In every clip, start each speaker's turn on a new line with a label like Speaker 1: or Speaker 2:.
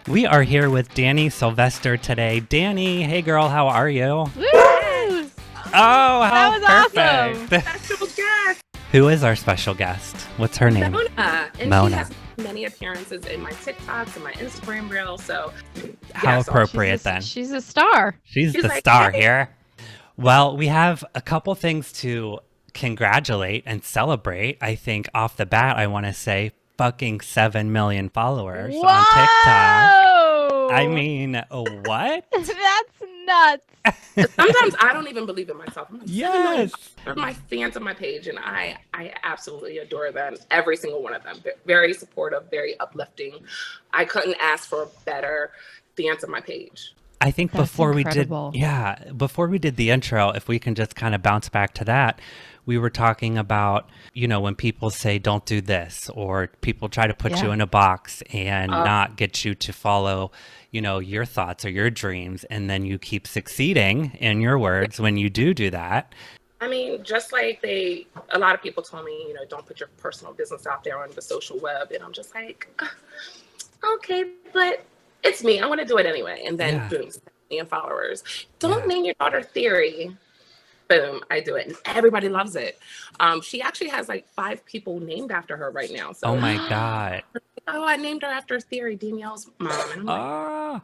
Speaker 1: We are here with Danny Sylvester today. Danny, hey girl, how are you?
Speaker 2: Woo!
Speaker 1: Oh, how
Speaker 2: That was awesome.
Speaker 1: perfect.
Speaker 3: Special guest,
Speaker 1: Who is our special guest? What's her name?
Speaker 3: Mona. And
Speaker 1: Mona.
Speaker 3: she has many appearances in my TikToks and my Instagram reels. So,
Speaker 1: How
Speaker 3: yeah, so
Speaker 1: appropriate then.
Speaker 2: She's a star.
Speaker 1: She's
Speaker 3: she's
Speaker 1: the
Speaker 3: like,
Speaker 1: star
Speaker 3: hey.
Speaker 1: here. Well, we have a couple things to congratulate and celebrate. I think off the bat, I want to say fucking 7 million followers on TikTok. I mean, what?
Speaker 2: That's nuts.
Speaker 3: Sometimes I don't even believe it myself. I'm like,
Speaker 1: Yes.
Speaker 3: they're my fans on my page, and I absolutely adore them. Every single one of them. Very supportive, very uplifting. I couldn't ask for better fans on my page.
Speaker 1: I think
Speaker 2: That's
Speaker 1: before
Speaker 2: incredible.
Speaker 1: before we did the intro, if we can just kind of bounce back to that, we were talking about, when people say don't do this, or people try to put you in a box and not get you to follow, your thoughts or your dreams, and then you keep succeeding, in your words, when you do that.
Speaker 3: I mean, just like a lot of people told me, don't put your personal business out there on the social web. And I'm just like, okay, but it's me. I want to do it anyway. And then boom, 7 million followers. Don't name your daughter Theory. Boom, I do it. And everybody loves it. She actually has like 5 people named after her right now. So,
Speaker 1: Oh my God.
Speaker 3: oh, I named her after Theory, Danielle's mom. And I'm like,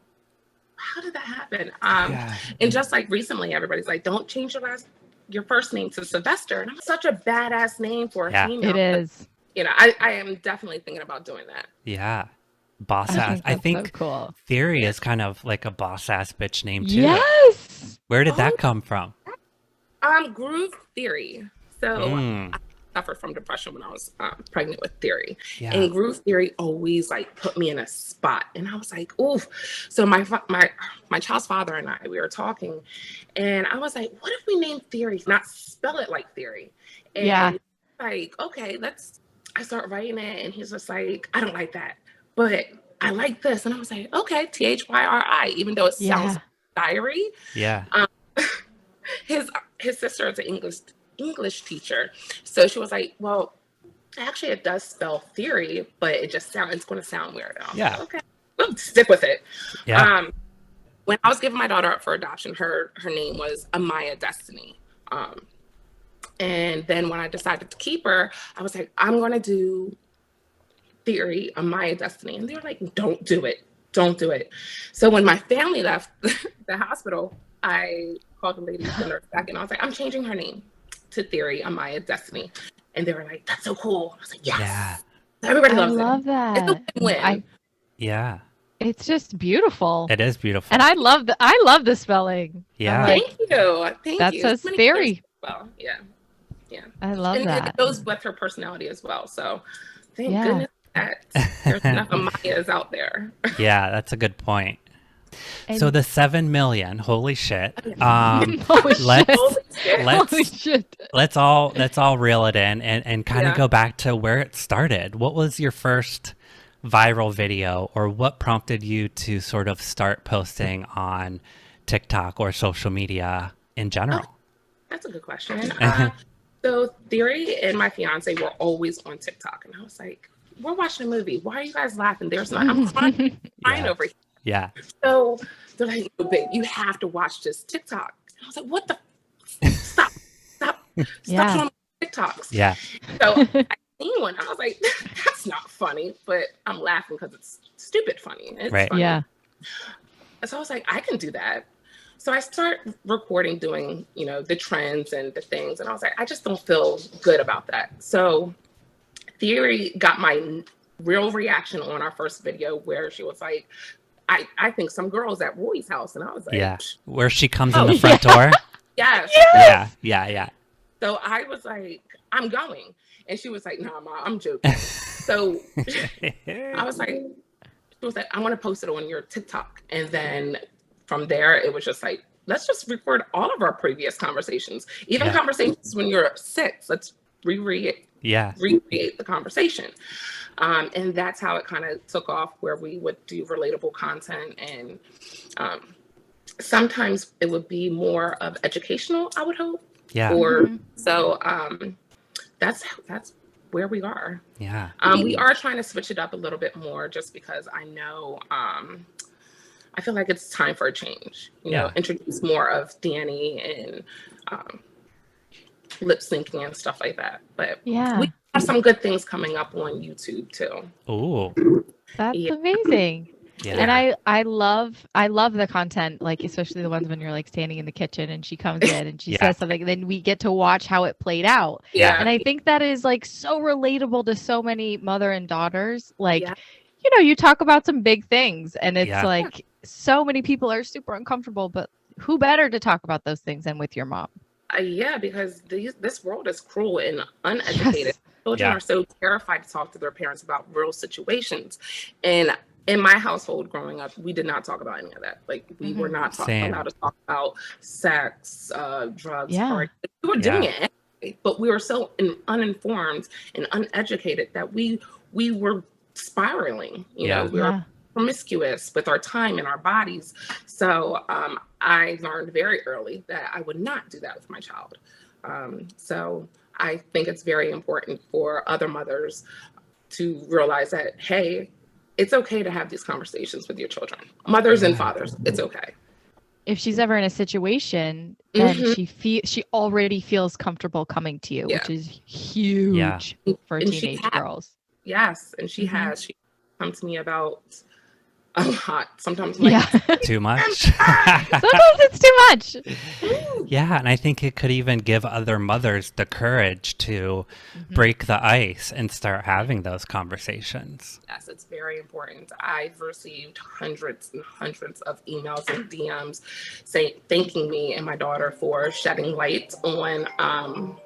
Speaker 3: how did that happen? And just like recently, everybody's like, don't change your first name to Sylvester. And I'm such a badass name for a female.
Speaker 2: It is.
Speaker 3: I am definitely thinking about doing that.
Speaker 1: Yeah. Boss ass. I think
Speaker 2: so cool.
Speaker 1: Theory is kind of like a boss ass bitch name too.
Speaker 2: Yes.
Speaker 1: Where did that come from?
Speaker 3: Groove Theory. So I suffered from depression when I was pregnant with Theory.
Speaker 1: Yeah.
Speaker 3: And Groove Theory always like put me in a spot. And I was like, oof. So my child's father and I, we were talking, and I was like, what if we name Theory, not spell it like Theory? And like, okay, I start writing it, and he's just like, I don't like that, but I like this. And I was like, okay, Thyri, even though it sounds diary.
Speaker 1: Yeah.
Speaker 3: His sister is an English teacher, so she was like, well, actually it does spell theory, but it's going to sound weird. Like, okay, we'll stick with it. When I was giving my daughter up for adoption, her name was Amaya Destiny, and then when I decided to keep her, I was like, I'm going to do Theory, Amaya Destiny. And they were like, don't do it. So when my family left the hospital, I called the lady, the nurse back, and I was like, I'm changing her name to Theory, Amaya Destiny. And they were like, that's so cool. I was like, yes. Yeah. Everybody loves it.
Speaker 2: I love that.
Speaker 3: It's a win-win.
Speaker 1: Yeah.
Speaker 2: It's just beautiful.
Speaker 1: It is beautiful.
Speaker 2: And I love the spelling.
Speaker 1: Yeah.
Speaker 3: Thank you.
Speaker 2: That says Theory.
Speaker 3: Well, yeah.
Speaker 2: I love that.
Speaker 3: It goes with her personality as well. So thank goodness that there's enough Amayas out there.
Speaker 1: Yeah, that's a good point.
Speaker 2: And
Speaker 1: so the 7 million, holy shit.
Speaker 2: Holy shit.
Speaker 1: Let's all reel it in and kind of go back to where it started. What was your first viral video, or what prompted you to sort of start posting on TikTok or social media in general?
Speaker 3: Oh, that's a good question. So Theory and my fiance were always on TikTok, and I was like, we're watching a movie. Why are you guys laughing? I'm crying over here.
Speaker 1: Yeah.
Speaker 3: So they're like, no, babe, you have to watch this TikTok. And I was like, what the? Stop showing me TikToks.
Speaker 1: Yeah.
Speaker 3: So I seen one. I was like, that's not funny, but I'm laughing because it's stupid funny. It's funny.
Speaker 2: Yeah.
Speaker 3: So I was like, I can do that. So I start recording, doing, the trends and the things. And I was like, I just don't feel good about that. So Theory got my real reaction on our first video, where she was like, I think some girls at Roy's house. And I was like,
Speaker 1: where she comes in the front door.
Speaker 3: Yes.
Speaker 1: Yeah.
Speaker 3: So I was like, I'm going. And she was like, nah, Ma, I'm joking. So I was like, I want to post it on your TikTok. And then from there, it was just like, let's just record all of our previous conversations, even conversations when you're 6. Let's recreate the conversation. And that's how it kind of took off, where we would do relatable content, and sometimes it would be more of educational, I would hope.
Speaker 1: Yeah.
Speaker 3: Or so that's where we are.
Speaker 1: Yeah.
Speaker 3: We are trying to switch it up a little bit more just because I know I feel like it's time for a change. You know, introduce more of Danny and lip syncing and stuff like that. But we have some good things coming up on YouTube too.
Speaker 1: Oh,
Speaker 2: that's amazing.
Speaker 1: Yeah.
Speaker 2: And I love the content, like especially the ones when you're like standing in the kitchen and she comes in and she says something, and then we get to watch how it played out.
Speaker 3: Yeah.
Speaker 2: And I think that is like so relatable to so many mother and daughters. Like, you know, you talk about some big things and it's like so many people are super uncomfortable, but who better to talk about those things than with your mom?
Speaker 3: Yeah, because this world is cruel and uneducated. Children are so terrified to talk to their parents about real situations. And in my household growing up, we did not talk about any of that. Like, we were not allowed to talk about sex, drugs, parties. We were doing it anyway, but we were so uninformed and uneducated that we were spiraling. You know, we were promiscuous with our time and our bodies. So I learned very early that I would not do that with my child. So I think it's very important for other mothers to realize that, hey, it's okay to have these conversations with your children, mothers and fathers. It's okay.
Speaker 2: If she's ever in a situation, then she already feels comfortable coming to you, which is huge for teenage girls.
Speaker 3: Yes, and she has. She come to me about a lot. Sometimes like,
Speaker 1: too much.
Speaker 2: Sometimes it's too much.
Speaker 1: Yeah, and I think it could even give other mothers the courage to break the ice and start having those conversations.
Speaker 3: Yes, it's very important. I've received hundreds and hundreds of emails and DMs thanking me and my daughter for shedding light on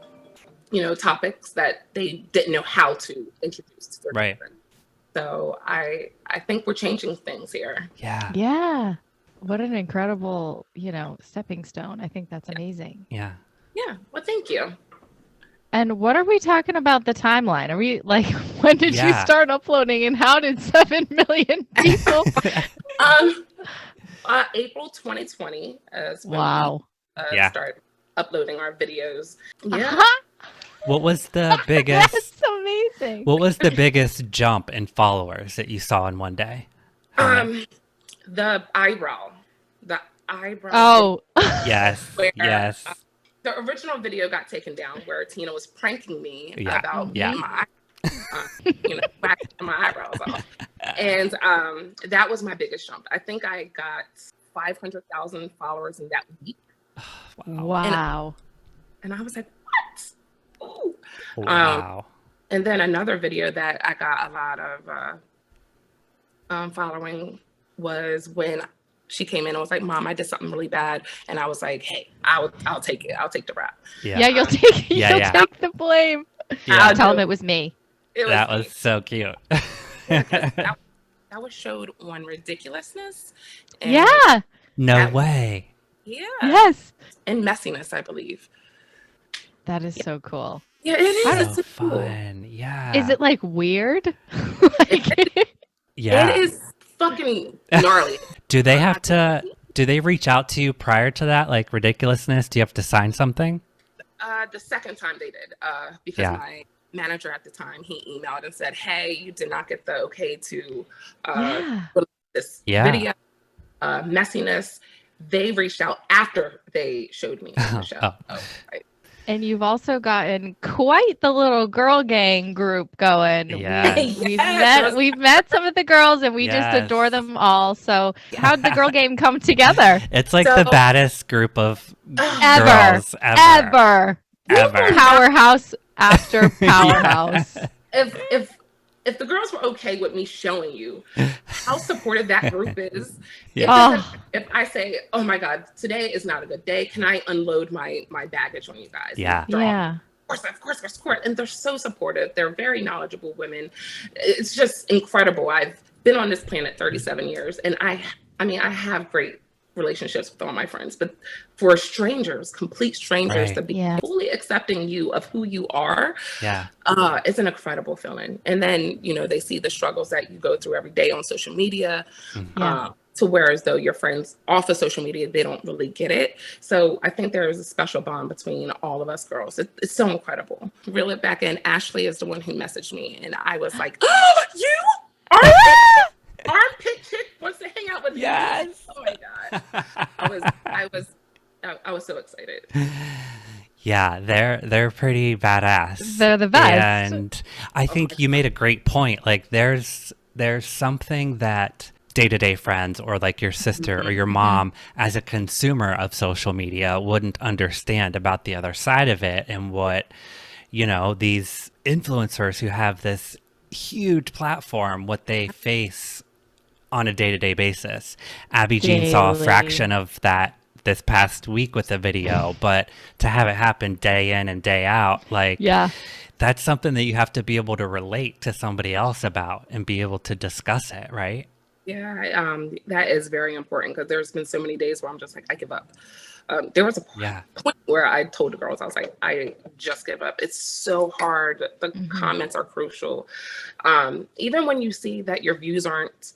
Speaker 3: you know, topics that they didn't know how to introduce to their children. So I think we're changing things here.
Speaker 1: Yeah.
Speaker 2: Yeah. What an incredible, you know, stepping stone. I think that's amazing.
Speaker 1: Yeah.
Speaker 3: Yeah. Well, thank you.
Speaker 2: And what are we talking about the timeline? Are we like, when did you start uploading and how did 7 million people?
Speaker 3: April 2020 is when we started uploading our videos. Yeah.
Speaker 1: What was the biggest?
Speaker 2: That's amazing.
Speaker 1: What was the biggest jump in followers that you saw in one day?
Speaker 3: The eyebrow.
Speaker 2: Oh,
Speaker 1: yes. Yes.
Speaker 3: The original video got taken down where Tina was pranking me about my, you know, waxing my eyebrows off, and that was my biggest jump. I think I got 500,000 followers in that week.
Speaker 2: Wow.
Speaker 3: And I was like, what? Ooh.
Speaker 1: Wow.
Speaker 3: And then another video that I got a lot of following was when she came in and was like, "Mom, I did something really bad," and I was like, "Hey, I'll take it. I'll take the rap."
Speaker 2: Yeah, you'll take take the blame. I'll tell him it was me.
Speaker 1: That was so cute.
Speaker 3: that was showed on Ridiculousness.
Speaker 2: And
Speaker 1: no way.
Speaker 3: Yeah.
Speaker 2: Yes.
Speaker 3: And Messiness, I believe.
Speaker 2: That is so cool.
Speaker 3: Yeah, it is.
Speaker 1: So fun. Yeah.
Speaker 2: Is it like weird?
Speaker 3: It is fucking gnarly.
Speaker 1: Do they reach out to you prior to that? Like Ridiculousness? Do you have to sign something?
Speaker 3: The second time they did, because my manager at the time, he emailed and said, "Hey, you did not get the okay to release this video, Messiness." They reached out after they showed me the show.
Speaker 2: And you've also gotten quite the little girl gang group going.
Speaker 1: Yeah.
Speaker 2: We've met some of the girls and we just adore them all. So how'd the girl game come together?
Speaker 1: It's like the baddest group of
Speaker 2: girls ever. Powerhouse after powerhouse.
Speaker 3: If the girls were okay with me showing you how supportive that group is, if I say, "Oh my God, today is not a good day. Can I unload my baggage on you guys?" Of course. And they're so supportive. They're very knowledgeable women. It's just incredible. I've been on this planet 37 years, and I have great relationships with all my friends, but for strangers, complete strangers, to be fully accepting you of who you are, it's an incredible feeling. And then, you know, they see the struggles that you go through every day on social media. to where as though your friends off of social media, they don't really get it. So I think there is a special bond between all of us girls. It's so incredible. Reel it back in. Ashley is the one who messaged me, and I was like, "Oh, you armpit chick wants to hang out with me."
Speaker 1: Yes.
Speaker 3: Oh my god. I was so excited.
Speaker 1: Yeah, they're pretty badass.
Speaker 2: They're the best.
Speaker 1: And I think you made a great point. Like there's something that day-to-day friends or like your sister or your mom as a consumer of social media wouldn't understand about the other side of it, and what, you know, these influencers who have this huge platform, what they face on a day-to-day basis. Abby Jean saw a fraction of that this past week with the video, but to have it happen day in and day out, like, that's something that you have to be able to relate to somebody else about and be able to discuss it, right?
Speaker 3: Yeah, that is very important, because there's been so many days where I'm just like, I give up. There was a point where I told the girls, I was like, I just give up. It's so hard. The comments are crucial. Even when you see that your views aren't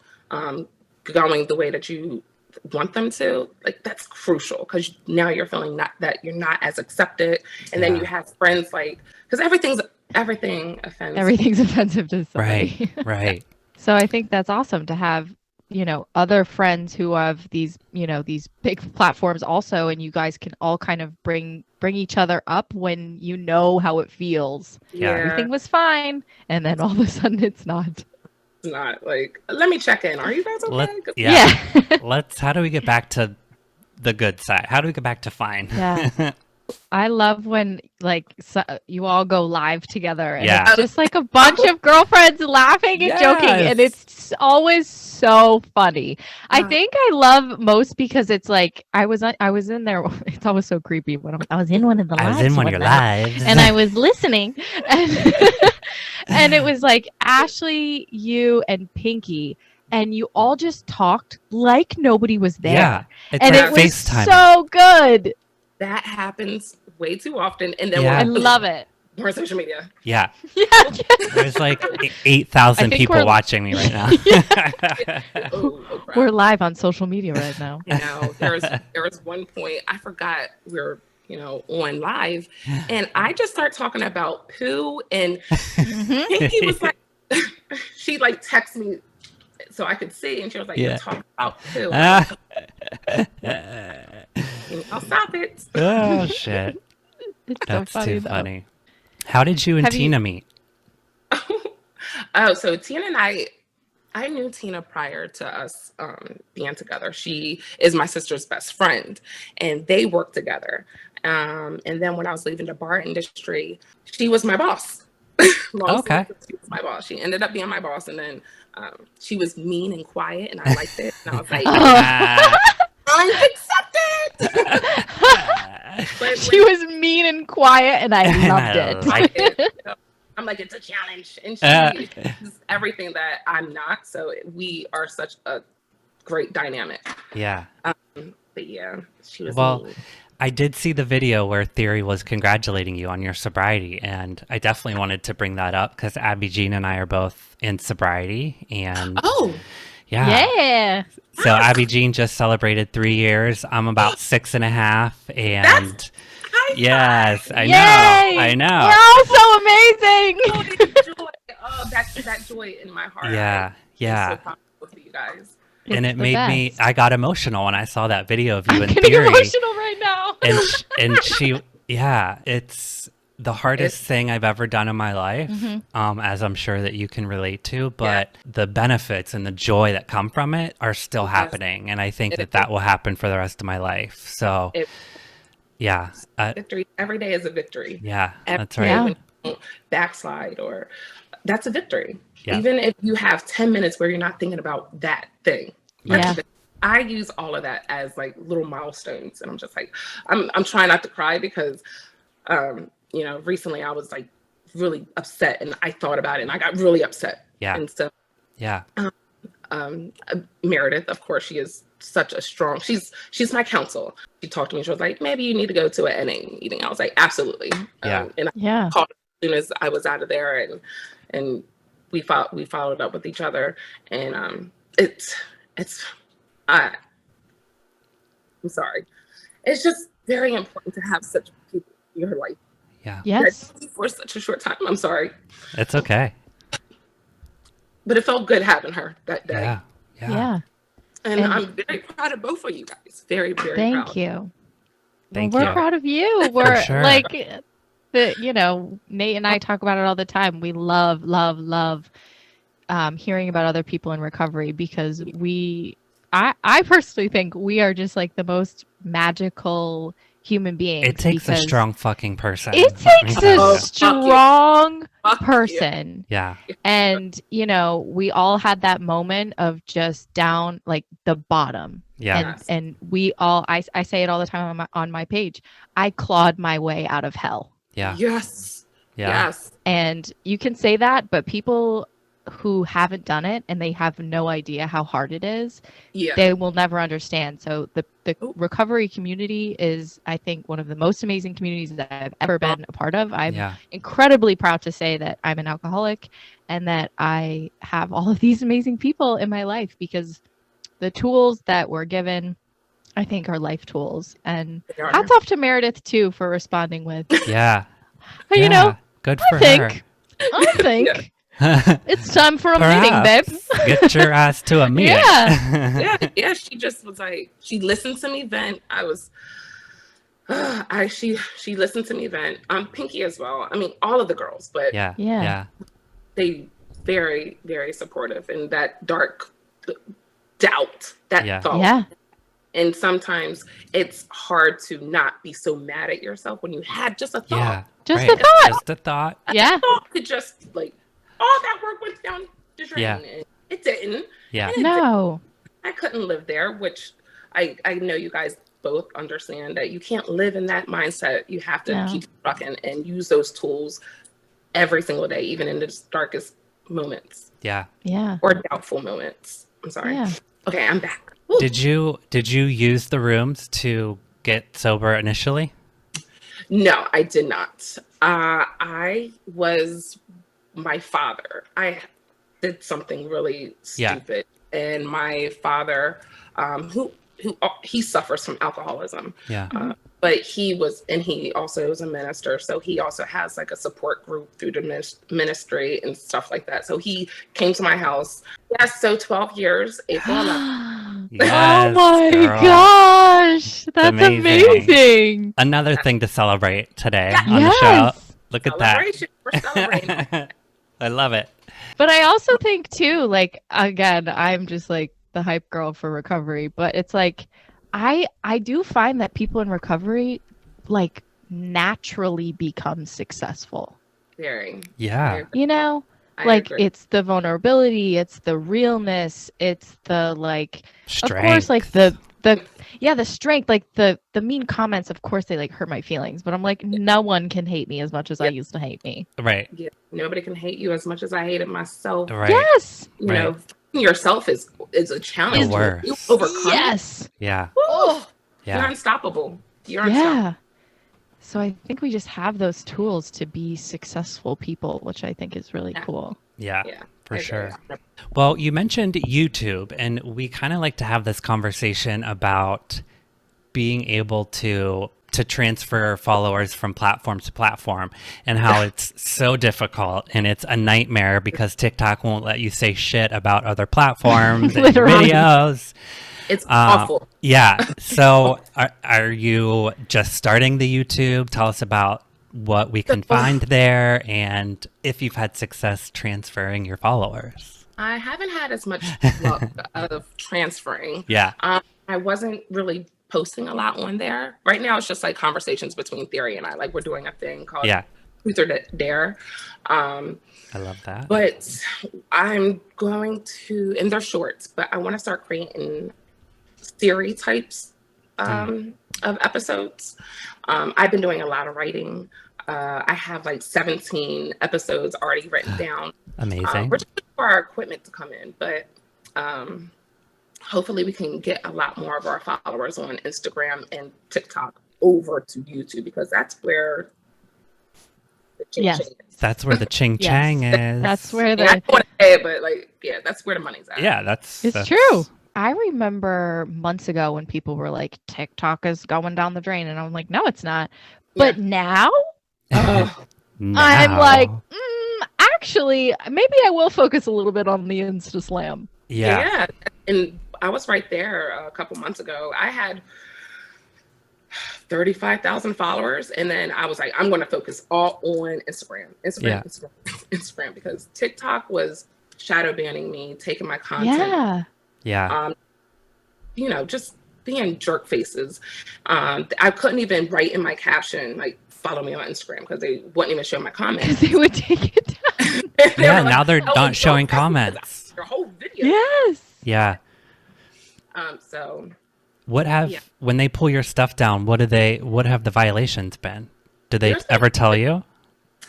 Speaker 3: going the way that you want them to, like, that's crucial, because now you're feeling that you're not as accepted. And then you have friends, like, because everything's offensive to somebody.
Speaker 1: Right.
Speaker 2: So I think that's awesome to have, you know, other friends who have these, you know, these big platforms also, and you guys can all kind of bring each other up when you know how it feels. Everything was fine, and then all of a sudden it's not.
Speaker 3: It's not. Like, let me check in. Are you guys
Speaker 1: okay? How do we get back to the good side? How do we get back to fine?
Speaker 2: I love when, like, you all go live together, and it's just like a bunch of girlfriends laughing and joking, and it's always so funny. I think I love most because it's like I was in there. It's always so creepy when I was in one of the lives.
Speaker 1: I was in one of your lives,
Speaker 2: and I was listening, and it was like Ashley, you, and Pinky. And you all just talked like nobody was there.
Speaker 1: It's
Speaker 2: and
Speaker 1: like
Speaker 2: it was
Speaker 1: FaceTime.
Speaker 2: So good.
Speaker 3: That happens way too often. And then
Speaker 2: I love it.
Speaker 3: We're on social media.
Speaker 1: There's like 8,000 people watching me right now.
Speaker 2: We're live on social media right now.
Speaker 3: You know, there was one point, I forgot we're, you know, on live, and I just start talking about poo, and Pinky was like, she like texted me so I could see, and she was like, "You're talking about poo." I'll stop it.
Speaker 1: Oh shit! That's so funny, too funny. How did you and Tina meet?
Speaker 3: So Tina and I knew Tina prior to us being together. She is my sister's best friend, and they worked together. And then when I was leaving the bar industry, she was my boss.
Speaker 1: Okay.
Speaker 3: She was my boss. She ended up being my boss, and then she was mean and quiet, and I liked it. And I was like, I'm accepted.
Speaker 2: She was mean and quiet, and I loved it.
Speaker 1: Like it.
Speaker 3: I'm like, it's a challenge, and she's everything that I'm not. So we are such a great dynamic.
Speaker 1: Yeah.
Speaker 3: But yeah, she was.
Speaker 1: Well, mean. I did see the video where Theory was congratulating you on your sobriety, and I definitely wanted to bring that up because Abby Jean and I are both in sobriety, and
Speaker 2: yeah.
Speaker 1: So Abby Jean just celebrated 3 years. I'm about 6.5, and yes, I know.
Speaker 2: We're all so amazing.
Speaker 3: That joy in my heart.
Speaker 1: Yeah.
Speaker 3: I'm so proud of you guys.
Speaker 1: And it made me, I got emotional when I saw that video of you and
Speaker 2: Theory.
Speaker 1: I'm
Speaker 2: getting emotional right now.
Speaker 1: and she, it's the hardest thing I've ever done in my life, as I'm sure that you can relate to, but the benefits and the joy that come from it are still happening. And I think that will happen for the rest of my life. So,
Speaker 3: victory. Every day is a victory.
Speaker 1: Yeah, that's
Speaker 3: right.
Speaker 1: right.
Speaker 3: When you don't backslide, or that's a victory.
Speaker 1: Yeah.
Speaker 3: Even if you have 10 minutes where you're not thinking about that thing. I use all of that as like little milestones, and I'm just like, I'm trying not to cry because, you know, recently I was like really upset, and I thought about it, and I got really upset.
Speaker 1: Yeah.
Speaker 3: And so, Meredith, of course, she is such a strong. She's my counsel. She talked to me. She was like, maybe you need to go to an NA meeting. I was like, absolutely. And I called as soon as I was out of there, and we followed up with each other, and it's I'm sorry. It's just very important to have such people in your life.
Speaker 1: Yeah.
Speaker 2: Yes.
Speaker 3: For such a short time. I'm sorry.
Speaker 1: It's okay.
Speaker 3: But it felt good having her that day.
Speaker 1: Yeah.
Speaker 2: Yeah.
Speaker 3: And I'm very proud of both of you guys. Very, very proud.
Speaker 2: Thank you.
Speaker 1: Thank
Speaker 2: we're
Speaker 1: you.
Speaker 2: proud of you. We're
Speaker 1: sure.
Speaker 2: like Nate and I talk about it all the time. We love hearing about other people in recovery because I personally think we are just like the most magical human beings.
Speaker 1: It takes a strong fucking person.
Speaker 2: It takes a strong person.
Speaker 1: Yeah.
Speaker 2: And, we all had that moment of just down like the bottom.
Speaker 1: Yeah.
Speaker 2: And we all, I say it all the time on my page. I clawed my way out of hell.
Speaker 1: Yeah.
Speaker 3: Yes.
Speaker 1: Yeah.
Speaker 3: Yes.
Speaker 2: And you can say that, but people who haven't done it and they have no idea how hard it is, they will never understand. So the recovery community is, I think, one of the most amazing communities that I've ever been a part of. I'm incredibly proud to say that I'm an alcoholic and that I have all of these amazing people in my life because the tools that we're given, I think, are life tools. And hats off to Meredith, too, for responding with.
Speaker 1: Yeah. Good for her.
Speaker 2: I think. It's time for a meeting, babe.
Speaker 1: Get your ass to a meeting.
Speaker 3: Yeah. She just was like, she listened to me vent. She listened to me vent. Pinky as well. I mean, all of the girls, but they very, very supportive in that dark doubt, that thought. Yeah. And sometimes it's hard to not be so mad at yourself when you had just a thought.
Speaker 1: Yeah.
Speaker 2: Just a thought.
Speaker 1: Just a thought.
Speaker 2: Yeah.
Speaker 3: A thought could just like all that work went down the drain.
Speaker 1: Yeah.
Speaker 3: And it didn't.
Speaker 1: Yeah.
Speaker 2: No.
Speaker 3: I couldn't live there, which I know you guys both understand that you can't live in that mindset. You have to keep trucking and use those tools every single day, even in the darkest moments.
Speaker 1: Yeah.
Speaker 2: Yeah.
Speaker 3: Or doubtful moments. I'm sorry. Yeah. Okay, I'm back.
Speaker 1: Woo. Did you use the rooms to get sober initially?
Speaker 3: No, I did not. I was my father. I did something really stupid, and my father, who he suffers from alcoholism.
Speaker 1: Yeah.
Speaker 3: But he also is a minister, so he also has like a support group through the ministry and stuff like that. So he came to my house. Yes, so 12 years, April 11th.
Speaker 1: Yes,
Speaker 2: oh my gosh, that's amazing.
Speaker 1: Another thing to celebrate today on the show. Look at that.
Speaker 3: We're celebrating.
Speaker 1: I love it.
Speaker 2: But I also think too, like, again, I'm just like the hype girl for recovery, but it's like, I do find that people in recovery like naturally become successful.
Speaker 3: Very.
Speaker 1: Yeah.
Speaker 2: I agree. It's the vulnerability, it's the realness, it's the like strength. Of course, like the strength, like the mean comments, of course they like hurt my feelings, but I'm like, no one can hate me as much as I used to hate me.
Speaker 1: Right.
Speaker 3: Yeah. Nobody can hate you as much as I hated myself.
Speaker 1: Right.
Speaker 2: Yes.
Speaker 3: You know, yourself is a challenge. You overcome.
Speaker 2: Yes.
Speaker 1: Yeah.
Speaker 3: Oh, yeah. You're unstoppable.
Speaker 2: Yeah. So I think we just have those tools to be successful people, which I think is really cool.
Speaker 1: Yeah, for sure. Well, you mentioned YouTube, and we kind of like to have this conversation about being able to transfer followers from platform to platform and how it's so difficult and it's a nightmare because TikTok won't let you say shit about other platforms and videos.
Speaker 3: It's awful.
Speaker 1: Yeah. So are you just starting the YouTube? Tell us about what we can find there and if you've had success transferring your followers.
Speaker 3: I haven't had as much luck of transferring.
Speaker 1: Yeah.
Speaker 3: I wasn't really posting a lot on there. Right now it's just like conversations between Theory and I. Like we're doing a thing called Truth or Dare. I
Speaker 1: love that.
Speaker 3: But I'm going to, and they're shorts, but I want to start creating theory types of episodes. I've been doing a lot of writing. I have like 17 episodes already written down.
Speaker 1: Amazing.
Speaker 3: We're just waiting for our equipment to come in, but hopefully we can get a lot more of our followers on Instagram and TikTok over to YouTube because that's where the ching chang is.
Speaker 1: That's where the ching chang is.
Speaker 2: That's where
Speaker 3: I don't want to say it, but like, that's where the money's at.
Speaker 1: Yeah, it's
Speaker 2: true. I remember months ago when people were like, TikTok is going down the drain. And I'm like, no, it's not. But now, I'm like, actually, maybe I will focus a little bit on the Insta Slam.
Speaker 3: Yeah. And I was right there a couple months ago. I had 35,000 followers. And then I was like, I'm going to focus all on Instagram, because TikTok was shadow banning me, taking my content. Just being jerk faces. I couldn't even write in my caption, like, follow me on Instagram, because they wouldn't even show my comments.
Speaker 2: Because they would take it
Speaker 1: down. Now they're not showing comments.
Speaker 3: Your whole video.
Speaker 2: Yes.
Speaker 1: Yeah.
Speaker 3: So
Speaker 1: when they pull your stuff down, what have the violations been? Did they ever tell you?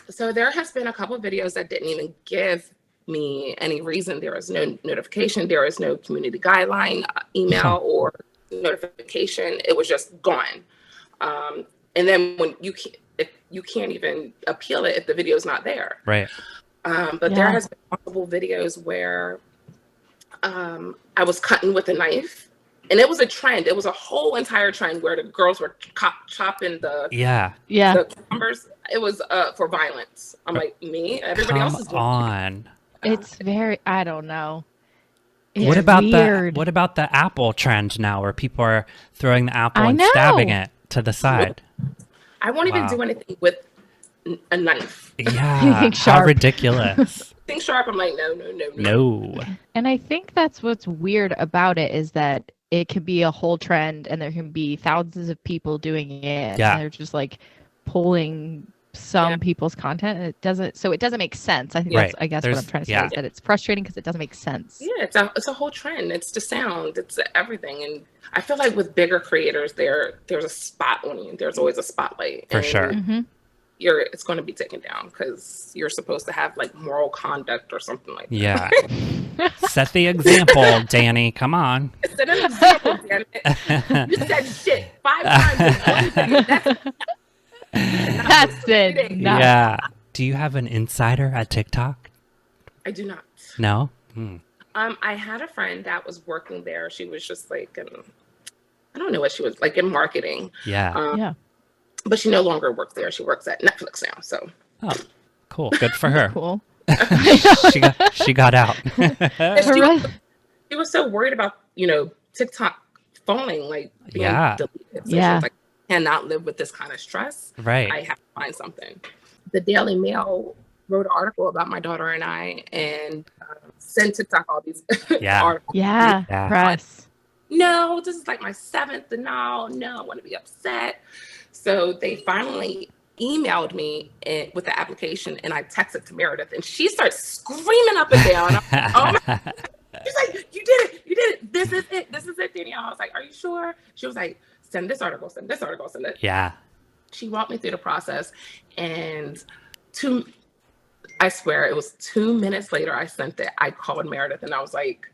Speaker 3: So there has been a couple of videos that didn't even give me any reason. There was no notification. There was no community guideline email or notification. It was just gone. And then when you can't even appeal it if the video is not there.
Speaker 1: Right.
Speaker 3: But there has been multiple videos where I was cutting with a knife. And it was a trend. It was a whole entire trend where the girls were chopping the cucumbers. It was for violence. I'm like, me? Everybody else is doing it.
Speaker 2: It's very, I don't know.
Speaker 1: What about the apple trend now, where people are throwing the apple and stabbing it to the side?
Speaker 3: I won't even do anything with a knife.
Speaker 1: Yeah, how ridiculous.
Speaker 3: Think sharp. I'm like, no.
Speaker 2: And I think that's what's weird about it, is that it can be a whole trend and there can be thousands of people doing it.
Speaker 1: Yeah.
Speaker 2: And they're just like pulling some people's content. And it doesn't make sense. I think that's, what I'm trying to say is that it's frustrating because it doesn't make sense.
Speaker 3: Yeah, it's a whole trend. It's the sound, it's everything. And I feel like with bigger creators, there's a spot on you. There's always a spotlight.
Speaker 1: For sure.
Speaker 2: Mm-hmm.
Speaker 3: It's going to be taken down because you're supposed to have like moral conduct or something like that.
Speaker 1: Yeah. Set the example, Danny. Come on.
Speaker 3: Set an example, damn it. You said shit 5 times in 1 day.
Speaker 2: That's it.
Speaker 1: Yeah. Do you have an insider at TikTok?
Speaker 3: I do not.
Speaker 1: No?
Speaker 3: I had a friend that was working there. She was just like, I don't know what she was like, in marketing.
Speaker 1: Yeah.
Speaker 3: But she no longer works there. She works at Netflix now. So.
Speaker 1: Oh, cool. Good for her.
Speaker 2: Cool.
Speaker 1: she got out.
Speaker 3: She was so worried about, TikTok falling, like being deleted. So she was like, I cannot live with this kind of stress.
Speaker 1: Right.
Speaker 3: I have to find something. The Daily Mail wrote an article about my daughter and I, and sent TikTok all these articles.
Speaker 2: Yeah. Press.
Speaker 3: No, this is like my 7th. No, I want to be upset. So they finally emailed me with the application, and I texted to Meredith, and she starts screaming up and down. Like, oh my. She's like, you did it. This is it, Danielle. I was like, are you sure? She was like, send this article, send it.
Speaker 1: Yeah.
Speaker 3: She walked me through the process, and I swear it was 2 minutes later I sent it. I called Meredith, and I was like,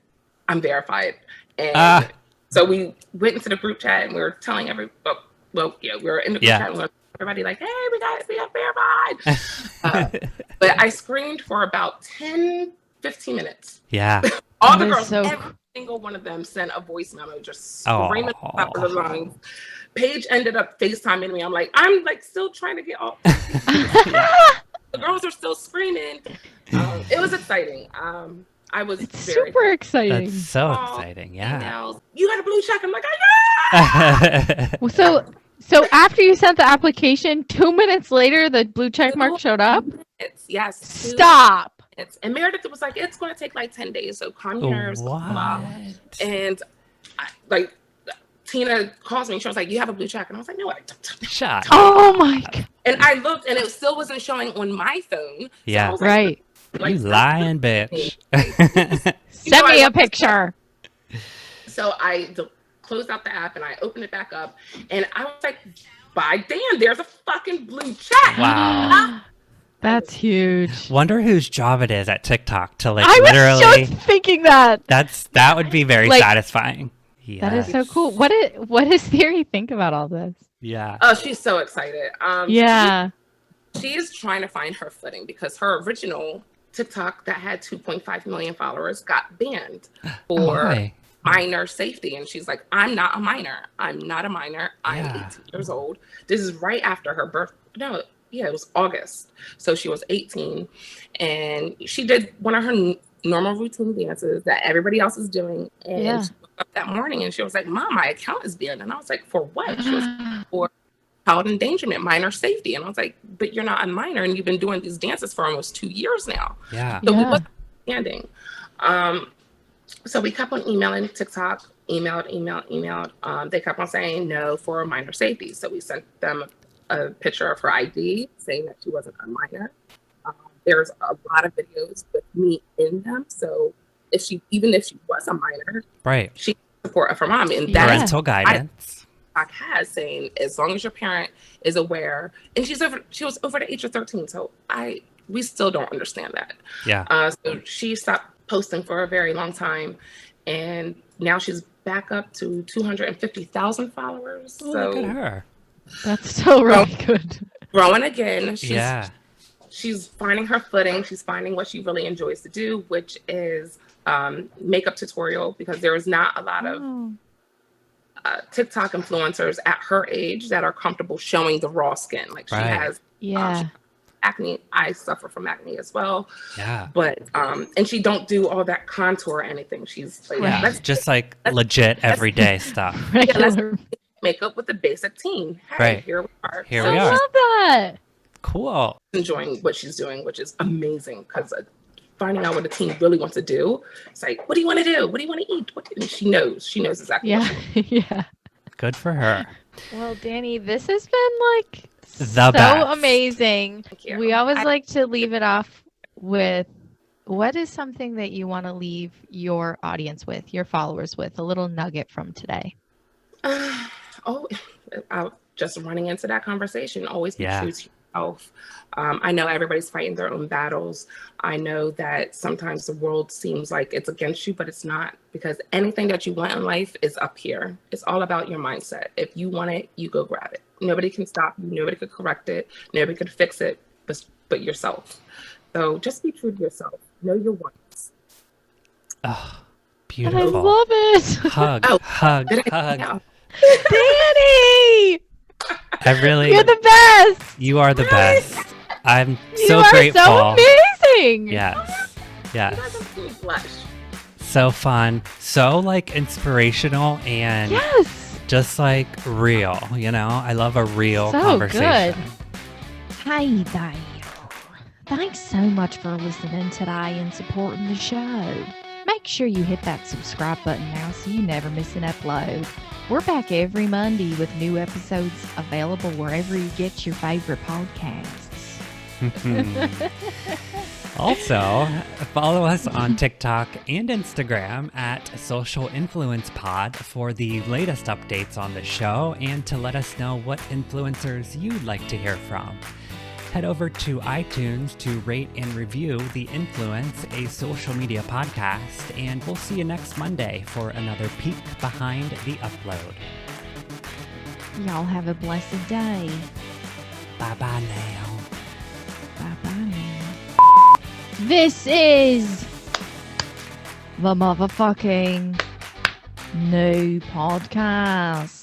Speaker 3: I'm verified. And so we went into the group chat, and we were telling we were in the group chat, and everybody like, hey, we got verified. But I screamed for about 10-15 minutes.
Speaker 1: Yeah.
Speaker 3: All the girls, every single one of them sent a voice memo just screaming at the top of the lungs. Paige ended up FaceTiming me. I'm like still trying to get off. The girls are still screaming. It was exciting. It's
Speaker 2: super exciting.
Speaker 1: That's so exciting. Yeah.
Speaker 3: Emails. You got a blue check. I'm like, I got
Speaker 2: it. So after you sent the application, 2 minutes later, the blue check mark showed up?
Speaker 3: Yes.
Speaker 2: Stop.
Speaker 3: And Meredith was like, it's going to take like 10 days. So calm your nerves. And Tina calls me. She was like, you have a blue check. And I was like, no, I don't.
Speaker 1: Shut.
Speaker 2: Oh my God.
Speaker 3: And I looked, and it still wasn't showing on my phone.
Speaker 1: Yeah.
Speaker 3: So I was like,
Speaker 1: you lying bitch.
Speaker 2: Send me a picture.
Speaker 3: So I closed out the app, and I opened it back up, and I was like, by damn, there's a fucking blue check.
Speaker 1: Wow.
Speaker 2: That's huge.
Speaker 1: Wonder whose job it is at TikTok to
Speaker 2: I was just thinking that.
Speaker 1: That would be very satisfying.
Speaker 2: Yeah. That is so cool. What does Theory think about all this?
Speaker 1: Yeah.
Speaker 3: Oh, she's so excited. She is trying to find her footing because her original TikTok that had 2.5 million followers got banned for minor safety. And she's like, I'm not a minor. I'm not a minor. I'm 18 years old. This is right after her birth. No, yeah, it was August. So she was 18 and she did one of her normal routine dances that everybody else is doing. And she woke up that morning and she was like, Mom, my account is banned. And I was like, for what? She was for child endangerment, minor safety. And I was like, but you're not a minor and you've been doing these dances for almost 2 years now. So we wasn't understanding. So we kept on emailing TikTok, emailed. They kept on saying no for minor safety. So we sent them a picture of her ID saying that she wasn't a minor. There's a lot of videos with me in them. So even if she was a minor, she support of her mom. And that's
Speaker 1: parental guidance.
Speaker 3: TikTok has saying as long as your parent is aware, and she was over the age of 13. So we still don't understand that. So she stopped posting for a very long time, and now she's back up to 250,000 followers.
Speaker 1: So look at her.
Speaker 2: That's so really good.
Speaker 3: Growing again. She's finding her footing. She's finding what she really enjoys to do, which is makeup tutorial, because there is not a lot of TikTok influencers at her age that are comfortable showing the raw skin. Like she has acne. I suffer from acne as well. But and she don't do all that contour or anything. She's like
Speaker 1: just like legit everyday stuff.
Speaker 3: Let's makeup with the basic teen. Hey, here we are.
Speaker 1: Here we are.
Speaker 2: I love that.
Speaker 1: Cool.
Speaker 3: Enjoying what she's doing, which is amazing, because finding out what a teen really wants to do. It's like, what do you want to do? What do you want to eat? And she knows exactly.
Speaker 2: Yeah.
Speaker 1: Good for her.
Speaker 2: Well, Danny, this has been like
Speaker 1: the best.
Speaker 2: Amazing.
Speaker 3: Thank you.
Speaker 2: We always like to leave it off with, what is something that you want to leave your audience with, your followers with, a little nugget from today?
Speaker 3: Just running into that conversation. Always be true to yourself. I know everybody's fighting their own battles. I know that sometimes the world seems like it's against you, but it's not, because anything that you want in life is up here. It's all about your mindset. If you want it, you go grab it. Nobody can stop you. Nobody could correct it. Nobody could fix it but yourself. So just be true to yourself. Know your wants.
Speaker 1: Oh, beautiful.
Speaker 2: I love it.
Speaker 1: Hug.
Speaker 2: Danny! You're the best.
Speaker 1: You are the best. I'm so grateful.
Speaker 2: You are so amazing.
Speaker 1: Yes.
Speaker 3: Blush.
Speaker 1: So fun. So like inspirational and just like real. You know, I love a real conversation.
Speaker 2: Good. Hey there. Thanks so much for listening today and supporting the show. Make sure you hit that subscribe button now so you never miss an upload. We're back every Monday with new episodes available wherever you get your favorite podcasts.
Speaker 1: Also, follow us on TikTok and Instagram at Social Influence Pod for the latest updates on the show and to let us know what influencers you'd like to hear from. Head over to iTunes to rate and review The Influence, a social media podcast, and we'll see you next Monday for another peek behind the upload.
Speaker 2: Y'all have a blessed day.
Speaker 1: Bye-bye now.
Speaker 2: Bye-bye now. This is the motherfucking new podcast.